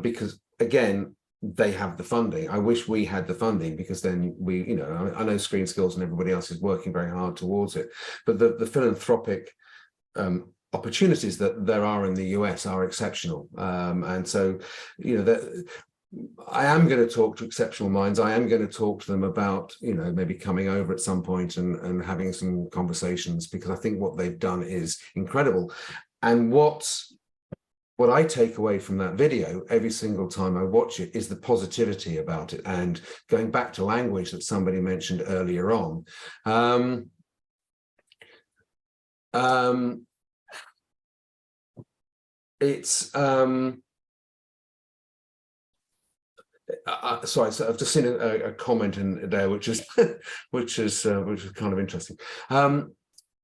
because again, they have the funding. I wish we had the funding, because then we, you know, I know Screen Skills and everybody else is working very hard towards it, but the philanthropic opportunities that there are in the US are exceptional. And so, you know, I am going to talk to Exceptional Minds. I am going to talk to them about, you know, maybe coming over at some point and having some conversations, because I think what they've done is incredible. And what I take away from that video every single time I watch it is the positivity about it. And going back to language that somebody mentioned earlier on, it's sorry, so I've just seen a comment in there which is which is kind of interesting.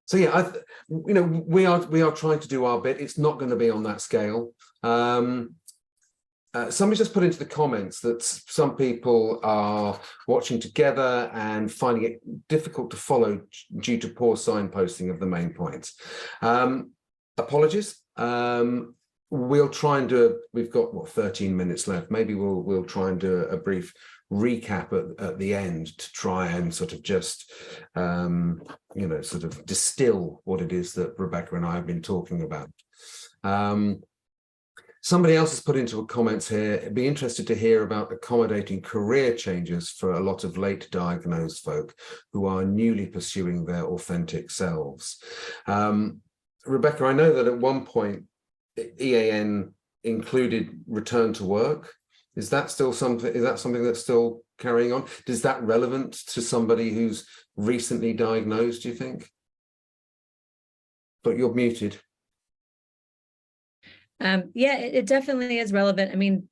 So yeah, you know, we are trying to do our bit. It's not going to be on that scale. Somebody just put into the comments that some people are watching together and finding it difficult to follow due to poor signposting of the main points. Apologies. We'll try and do we've got what, 13 minutes left. Maybe we'll try and do a brief recap at the end to try and sort of just you know, sort of distill what it is that Rebecca and I have been talking about. Somebody else has put into a comments here, be interested to hear about accommodating career changes for a lot of late diagnosed folk who are newly pursuing their authentic selves. Rebecca, I know that at one point EAN included return to work. Is that still something? Is that something that's still carrying on? Is that relevant to somebody who's recently diagnosed, do you think? But you're muted. Yeah, it definitely is relevant. I mean,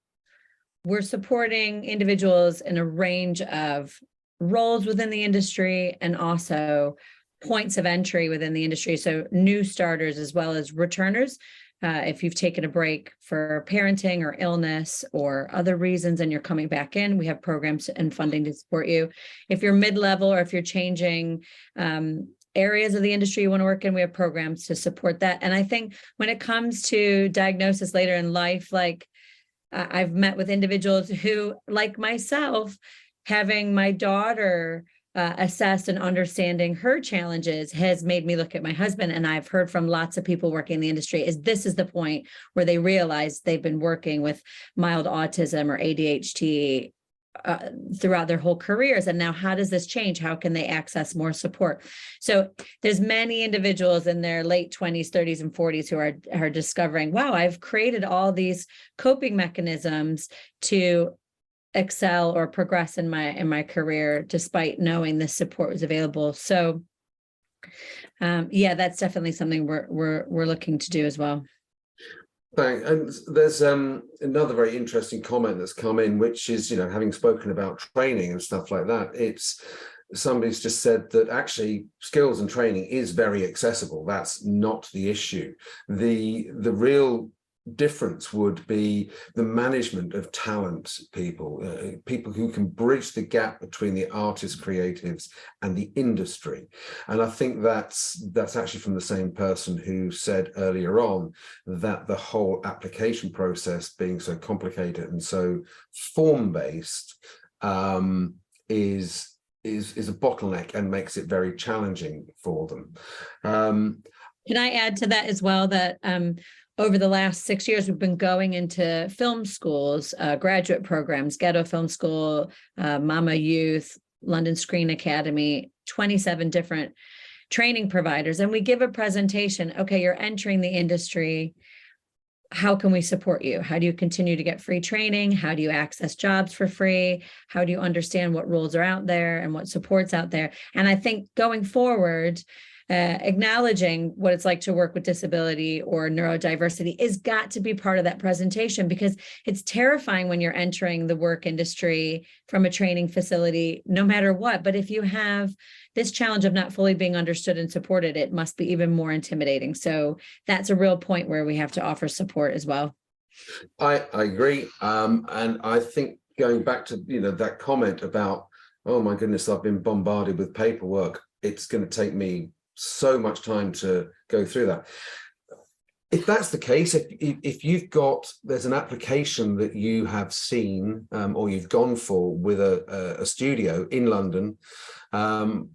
we're supporting individuals in a range of roles within the industry and also points of entry within the industry. So new starters as well as returners. If you've taken a break for parenting or illness or other reasons and you're coming back in, we have programs and funding to support you. If you're mid-level or if you're changing areas of the industry you want to work in, we have programs to support that. And I think when it comes to diagnosis later in life, like I've met with individuals who, like myself, having my daughter assessed and understanding her challenges has made me look at my husband. And I've heard from lots of people working in the industry this is the point where they realize they've been working with mild autism or ADHD throughout their whole careers. And now how does this change? How can they access more support? So there's many individuals in their late 20s, 30s, and 40s who are discovering, wow, I've created all these coping mechanisms to excel or progress in my career despite knowing this support was available. So yeah, that's definitely something we're looking to do as well. Thanks. And there's another very interesting comment that's come in, which is, you know, having spoken about training and stuff like that, it's somebody's just said that actually skills and training is very accessible. That's not the issue. The real difference would be the management of talent people, people who can bridge the gap between the artists, creatives and the industry. And I think that's actually from the same person who said earlier on that the whole application process being so complicated and so form-based is a bottleneck and makes it very challenging for them. Can I add to that as well that over the last 6 years, we've been going into film schools, graduate programs, Ghetto Film School, Mama Youth, London Screen Academy, 27 different training providers, and we give a presentation. Okay, you're entering the industry. How can we support you? How do you continue to get free training? How do you access jobs for free? How do you understand what roles are out there and what support's out there? And I think going forward, acknowledging what it's like to work with disability or neurodiversity is got to be part of that presentation, because it's terrifying when you're entering the work industry from a training facility, no matter what. But if you have this challenge of not fully being understood and supported, it must be even more intimidating. So that's a real point where we have to offer support as well. I agree. And I think going back to, that comment about, oh my goodness, I've been bombarded with paperwork. It's going to take me so much time to go through that. If that's the case, if you've got, there's an application that you have seen or you've gone for with a studio in London, I'm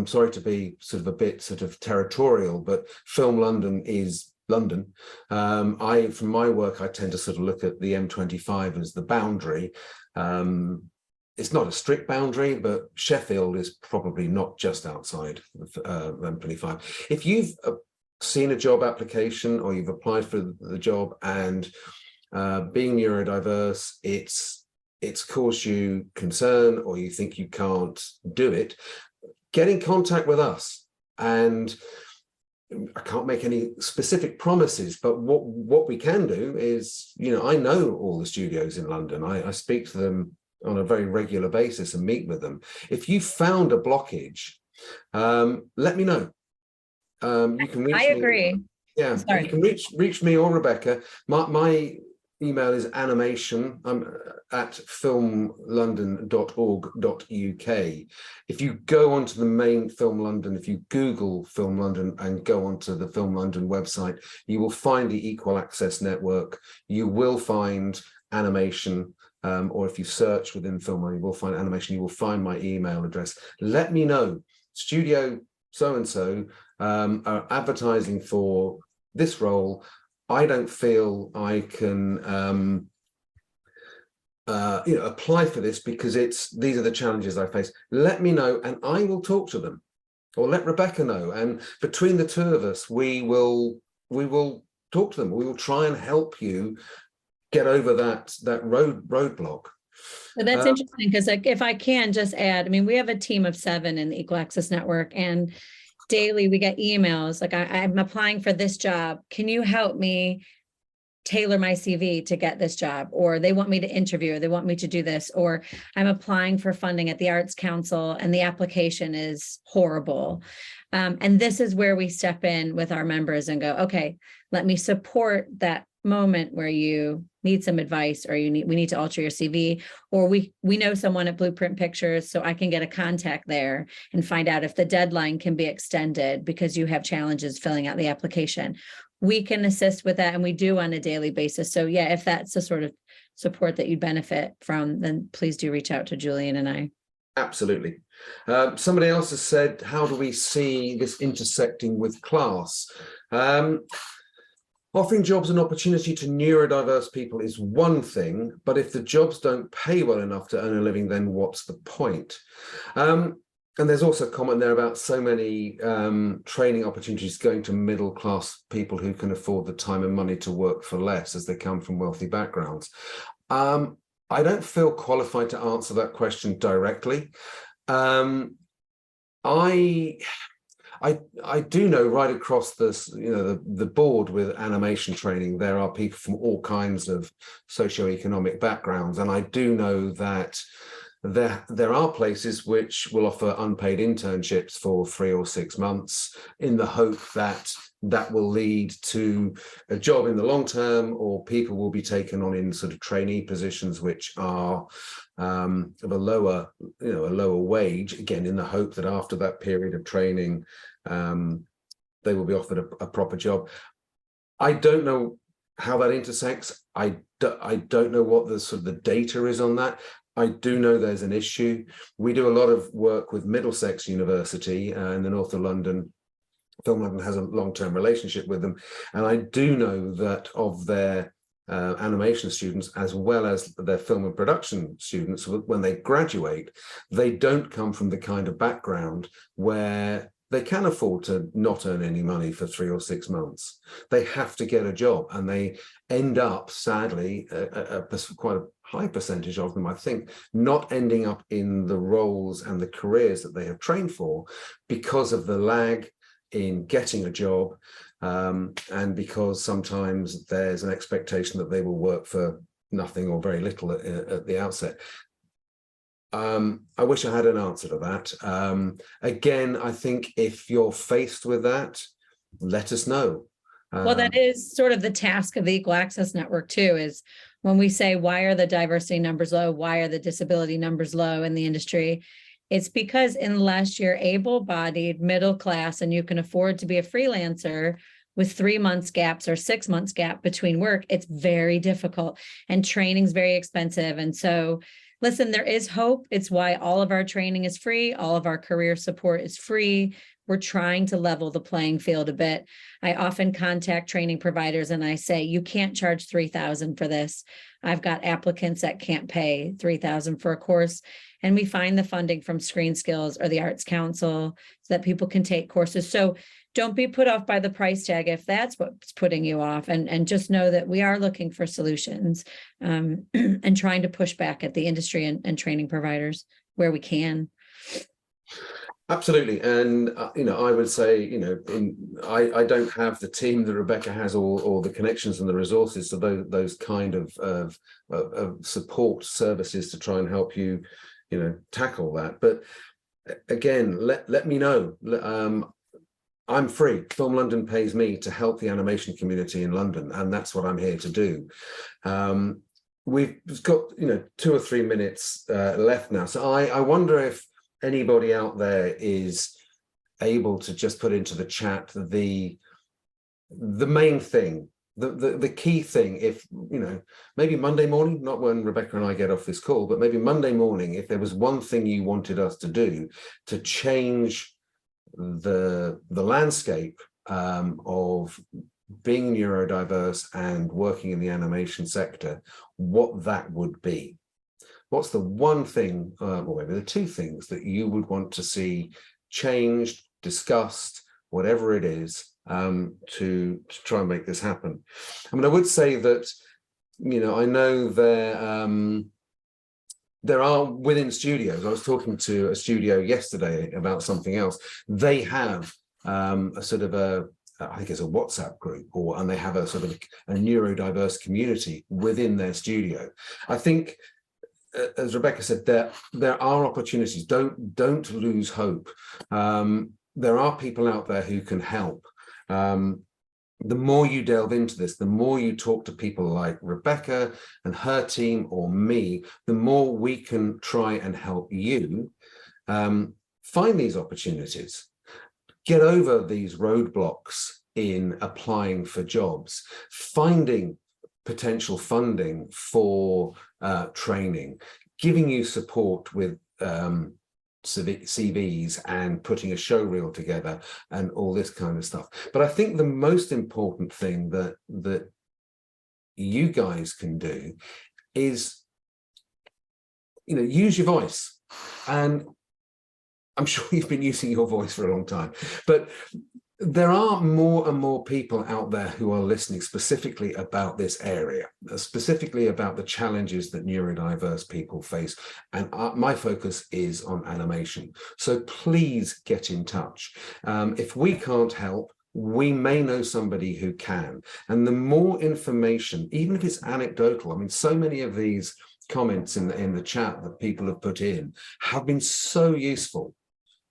sorry to be sort of a bit sort of territorial, but Film London is London. From my work, I tend to sort of look at the M25 as the boundary. It's not a strict boundary, but Sheffield is probably not just outside M25. If you've seen a job application or you've applied for the job and being neurodiverse, it's caused you concern or you think you can't do it, get in contact with us. And I can't make any specific promises, but what we can do is, I know all the studios in London. I speak to them on a very regular basis and meet with them. If you found a blockage, let me know. You can reach me. I agree. Yeah, sorry. You can reach me or Rebecca. My email is animation at filmlondon.org.uk. If you go onto the main Film London, if you Google Film London and go onto the Film London website, you will find the Equal Access Network. You will find animation. Or if you search within Film London, you will find animation. You will find my email address. Let me know. Studio so-and-so are advertising for this role. I don't feel I can apply for this because these are the challenges I face. Let me know and I will talk to them, or let Rebecca know. And between the two of us, we will talk to them. We will try and help you get over that roadblock. So that's interesting, because if I can just add, we have a team of 7 in the Equal Access Network, and daily we get emails like, I'm applying for this job. Can you help me tailor my CV to get this job? Or they want me to interview, or they want me to do this, or I'm applying for funding at the Arts Council and the application is horrible. And this is where we step in with our members and go, okay, let me support that moment where you need some advice, or we need to alter your CV, or we know someone at Blueprint Pictures, so I can get a contact there and find out if the deadline can be extended because you have challenges filling out the application. We can assist with that, and we do on a daily basis. So yeah, if that's the sort of support that you'd benefit from, then please do reach out to Julian and I. Absolutely. Somebody else has said, how do we see this intersecting with class? Offering jobs and opportunity to neurodiverse people is one thing, but if the jobs don't pay well enough to earn a living, then what's the point? And there's also a comment there about so many training opportunities going to middle class people who can afford the time and money to work for less as they come from wealthy backgrounds. I don't feel qualified to answer that question directly. I do know right across this, the board with animation training, there are people from all kinds of socioeconomic backgrounds. And I do know that there are places which will offer unpaid internships for 3 or 6 months in the hope that that will lead to a job in the long term, or people will be taken on in sort of trainee positions which are of a lower wage, again in the hope that after that period of training they will be offered a proper job. I don't know how that intersects. I don't know what the sort of the data is on that. I do know there's an issue. We do a lot of work with Middlesex University in the north of London. Film London has a long-term relationship with them, and I do know that of their animation students as well as their film and production students, when they graduate, they don't come from the kind of background where they can afford to not earn any money for 3 or 6 months. They have to get a job, and they end up, sadly, quite a high percentage of them, I think, not ending up in the roles and the careers that they have trained for because of the lag in getting a job, and because sometimes there's an expectation that they will work for nothing or very little at the outset. I wish I had an answer to that. Again, I think if you're faced with that, let us know. Well, that is sort of the task of the Equal Access Network too, is when we say, why are the diversity numbers low? Why are the disability numbers low in the industry? It's because unless you're able-bodied, middle class, and you can afford to be a freelancer with 3 months gaps or 6 months gap between work, it's very difficult, and training's very expensive. And so, listen, there is hope. It's why all of our training is free. All of our career support is free. We're trying to level the playing field a bit. I often contact training providers and I say, you can't charge $3,000 for this. I've got applicants that can't pay $3,000 for a course. And we find the funding from Screen Skills or the Arts Council so that people can take courses. So don't be put off by the price tag if that's what's putting you off. And just know that we are looking for solutions, and trying to push back at the industry and training providers where we can. Absolutely. And, I would say, I don't have the team that Rebecca has, or the connections and the resources to those kind of support services to try and help you, tackle that. But again, let me know. I'm free. Film London pays me to help the animation community in London, and that's what I'm here to do. We've got, 2 or 3 minutes left now. So I wonder if anybody out there is able to just put into the chat the main thing, the key thing. If maybe Monday morning, not when Rebecca and I get off this call, but maybe Monday morning, if there was one thing you wanted us to do to change the landscape of being neurodiverse and working in the animation sector, what that would be. What's the one thing, or maybe the 2 things, that you would want to see changed, discussed, whatever it is, to try and make this happen? I mean, I would say that, I know there are within studios. I was talking to a studio yesterday about something else. They have a sort of I think it's a WhatsApp group, and they have a sort of a neurodiverse community within their studio. I think, as Rebecca said, there are opportunities. Don't lose hope. There are people out there who can help. The more you delve into this, the more you talk to people like Rebecca and her team or me, the more we can try and help you find these opportunities, get over these roadblocks in applying for jobs, finding potential funding for training, giving you support with CVs and putting a show reel together and all this kind of stuff. But I think the most important thing that you guys can do is, use your voice. And I'm sure you've been using your voice for a long time, but there are more and more people out there who are listening specifically about this area, specifically about the challenges that neurodiverse people face. And my focus is on animation. So please get in touch. If we can't help, we may know somebody who can. And the more information, even if it's anecdotal, I mean, so many of these comments in the chat that people have put in have been so useful.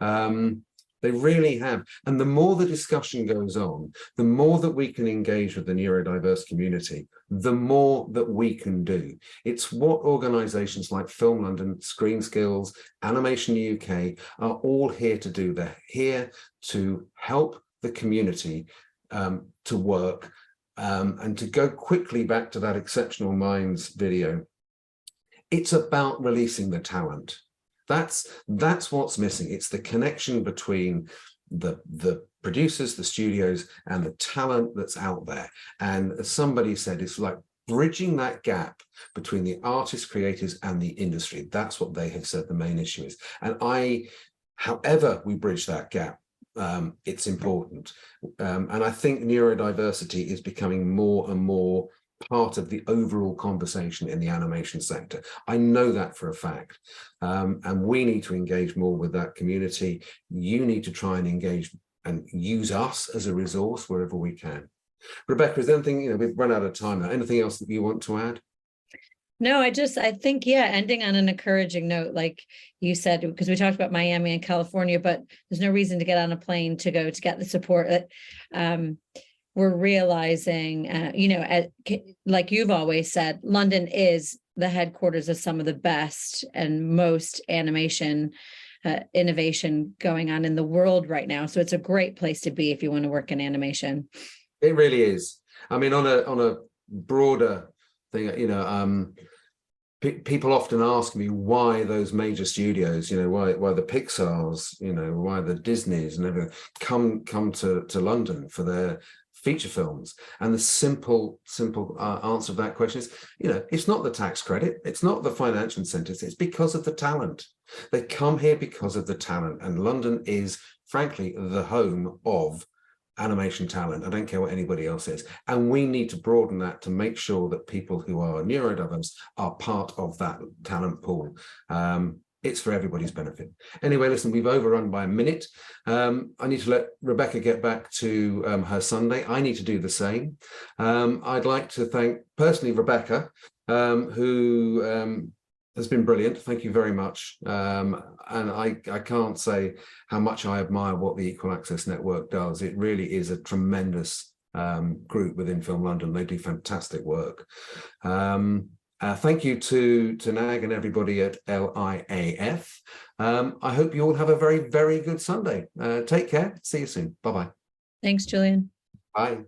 They really have. And the more the discussion goes on, the more that we can engage with the neurodiverse community, the more that we can do. It's what organizations like Film London, Screen Skills, Animation UK are all here to do. They're here to help the community to work. And to go quickly back to that Exceptional Minds video, it's about releasing the talent. That's what's missing. It's the connection between the producers, the studios, and the talent that's out there. And as somebody said, it's like bridging that gap between the artists, creators, and the industry. That's what they have said the main issue is. And however we bridge that gap, it's important. And I think neurodiversity is becoming more and more part of the overall conversation in the animation sector. I know that for a fact. And we need to engage more with that community. You need to try and engage and use us as a resource wherever we can. Rebecca, is there anything, we've run out of time now. Anything else that you want to add? No, I think, yeah, ending on an encouraging note, like you said, because we talked about Miami and California, but there's no reason to get on a plane to go to get the support that we're realizing, like you've always said, London is the headquarters of some of the best and most animation innovation going on in the world right now. So it's a great place to be if you want to work in animation. It really is. I mean, on a broader thing, people often ask me why those major studios, why the Pixars, why the Disneys and everything come to London for their feature films. And the simple answer to that question is, it's not the tax credit, it's not the financial incentives, it's because of the talent. They come here because of the talent, and London is, frankly, the home of animation talent. I don't care what anybody else is. And we need to broaden that to make sure that people who are neurodiverse are part of that talent pool. It's for everybody's benefit. Anyway, listen, we've overrun by a minute. I need to let Rebecca get back to her Sunday. I need to do the same. I'd like to thank personally Rebecca, who has been brilliant. Thank you very much. And I can't say how much I admire what the Equal Access Network does. It really is a tremendous group within Film London. They do fantastic work. Thank you to NAG and everybody at LIAF. I hope you all have a very, very good Sunday. Take care. See you soon. Bye-bye. Thanks, Julian. Bye.